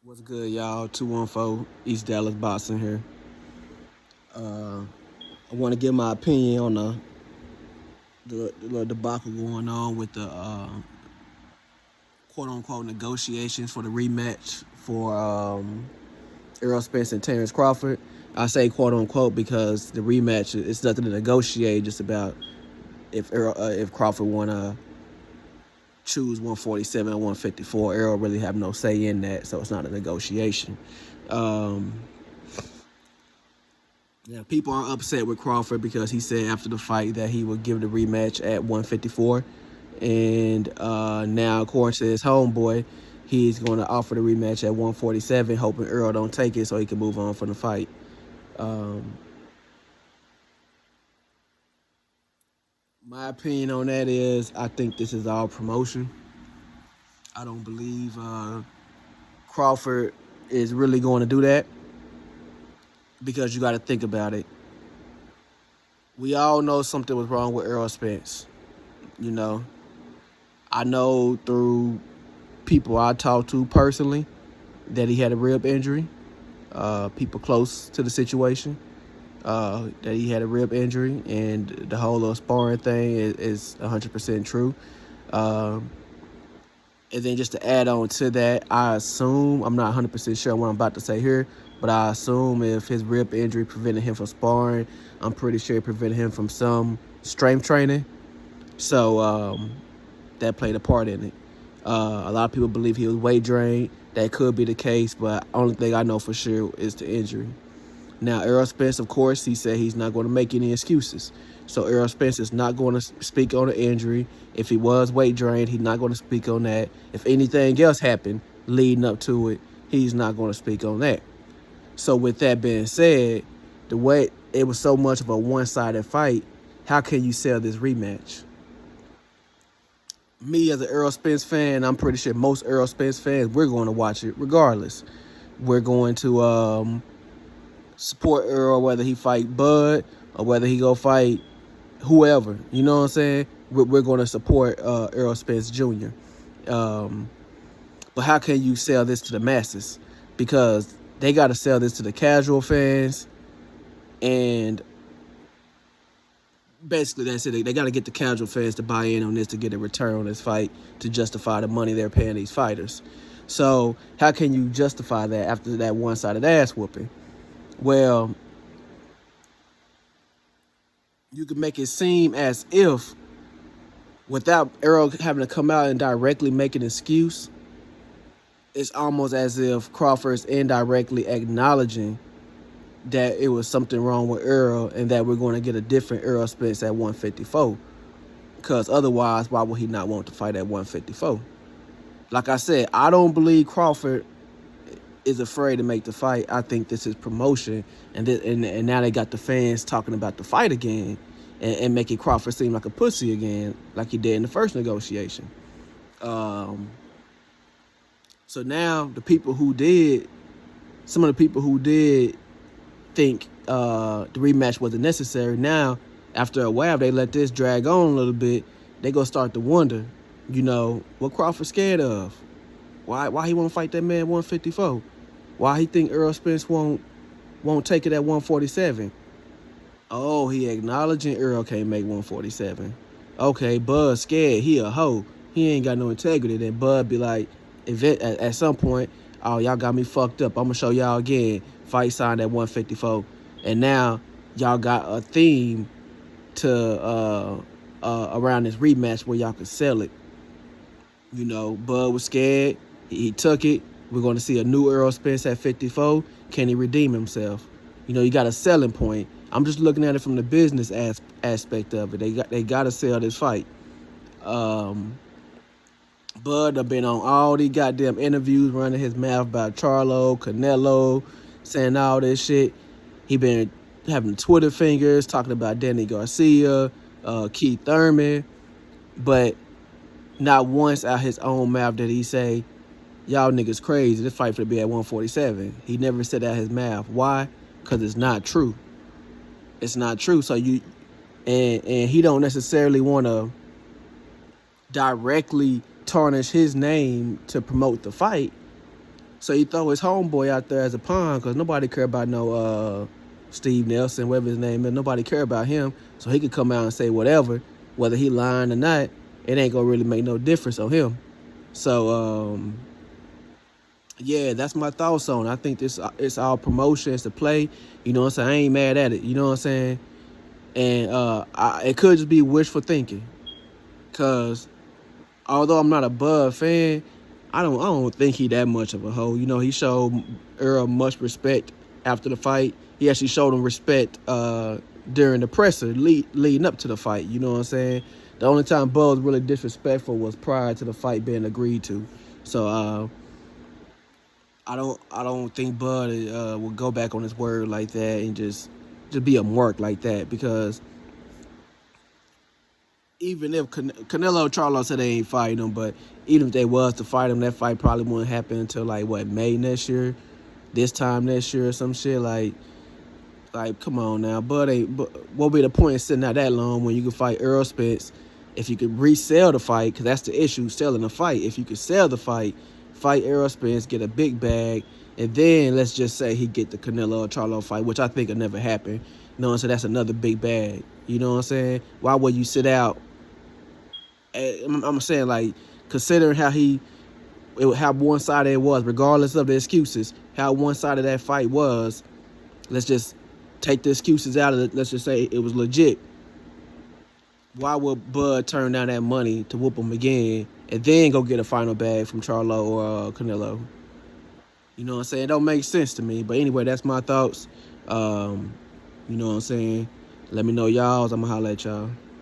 What's good, y'all? 214 East Dallas Boxing here. I want to give my opinion on the little debacle going on with the quote unquote negotiations for the rematch for Errol Spence and Terrence Crawford. I say quote unquote because the rematch it's nothing to negotiate. Just about if Crawford want to choose 147 or 154. Errol really have no say in that, so it's not a negotiation. Um, Yeah, people are upset with Crawford because he said after the fight that he would give the rematch at 154. And now, according to his homeboy, he's going to offer the rematch at 147, hoping Earl don't take it so he can move on from the fight. Um, my opinion on that is I think this is all promotion. I don't believe Crawford is really going to do that because you got to think about it. We all know something was wrong with Errol Spence. You know, I know through people I talked to personally that he had a rib injury. People close to the situation that he had a rib injury, and the whole little sparring thing is 100% true. Um, and then just to add on to that, I assume, I'm not 100% sure what I'm about to say here, but I assume if his rib injury prevented him from sparring, I'm pretty sure it prevented him from some strength training. So that played a part in it. A lot of people believe he was weight drained. That could be the case, but only thing I know for sure is the injury. Now, Errol Spence, of course, he said he's not going to make any excuses. So Errol Spence is not going to speak on the injury. If he was weight drained, he's not going to speak on that. If anything else happened leading up to it, he's not going to speak on that. So with that being said, the way it was so much of a one-sided fight, how can you sell this rematch? Me as an Errol Spence fan, I'm pretty sure most Errol Spence fans, we're going to watch it regardless. We're going to support Errol whether he fight Bud or whether he go fight whoever. You know what I'm saying? We're going to support Errol Spence Jr. But how can you sell this to the masses? Because they got to sell this to the casual fans, and basically that's it. They got to get the casual fans to buy in on this to get a return on this fight to justify the money they're paying these fighters. So how can you justify that after that one-sided ass whooping? Well, you can make it seem as if without Errol having to come out and directly make an excuse, it's almost as if Crawford's indirectly acknowledging that it was something wrong with Errol and that we're going to get a different Errol Spence at 154. Because otherwise, why would he not want to fight at 154? Like I said, I don't believe Crawford is afraid to make the fight. I think this is promotion, and now they got the fans talking about the fight again and making Crawford seem like a pussy again, like he did in the first negotiation. So now the people who did, some of the people who did think the rematch wasn't necessary, now after a while they let this drag on a little bit, they gonna start to wonder, what Crawford scared of? Why he won't fight that man 154? Why he think Errol Spence won't take it at 147? Oh, he acknowledging Errol can't make 147. Okay, Bud scared. He a hoe. He ain't got no integrity. Then Bud be like, at some point, oh, y'all got me fucked up. I'm going to show y'all again. Fight signed at 154. And now y'all got a theme to around this rematch where y'all can sell it. Bud was scared. He took it. We're going to see a new Errol Spence at 54. Can he redeem himself? You got a selling point. I'm just looking at it from the business aspect of it. They got to sell this fight. Bud have been on all these goddamn interviews running his mouth about Charlo, Canelo, saying all this shit. He been having Twitter fingers, talking about Danny Garcia, Keith Thurman. But not once out his own mouth did he say, y'all niggas crazy, this fight for to be at 147. He never said out his mouth. Why? Because it's not true. It's not true. So and he don't necessarily want to directly tarnish his name to promote the fight. So he throw his homeboy out there as a pawn because nobody care about no Steve Nelson, whatever his name is. Nobody care about him. So he could come out and say whatever, whether he lying or not. It ain't gonna really make no difference on him. So yeah, that's my thoughts on it. I think it's all promotion, it's the play. You know what I'm saying? I ain't mad at it. You know what I'm saying? And it could just be wishful thinking, cause although I'm not a Bud fan, I don't think he that much of a hoe. You know, he showed Errol much respect after the fight. He actually showed him respect during the presser leading up to the fight. You know what I'm saying? The only time Bud was really disrespectful was prior to the fight being agreed to. So I don't think Bud will go back on his word like that and just be a mark like that, because even if Canelo and Charlo said they ain't fighting him, but even if they was to fight him, that fight probably wouldn't happen until like what, May next year, this time next year or some shit. Like come on now, but what be the point of sitting out that long when you can fight Errol Spence? If you could resell the fight, because that's the issue, selling the fight. If you could sell the fight Errol Spence, get a big bag, and then let's just say he get the Canelo or Charlo fight, which I think will never happen. You know what I'm saying? That's another big bag. You know what I'm saying? Why would you sit out? I'm saying, like, considering how one-sided it was, regardless of the excuses, how one-sided that fight was, let's just take the excuses out of it. Let's just say it was legit. Why would Bud turn down that money to whoop him again and then go get a final bag from Charlo or Canelo? You know what I'm saying? It don't make sense to me. But anyway, that's my thoughts. You know what I'm saying? Let me know y'all's. I'm going to holler at y'all.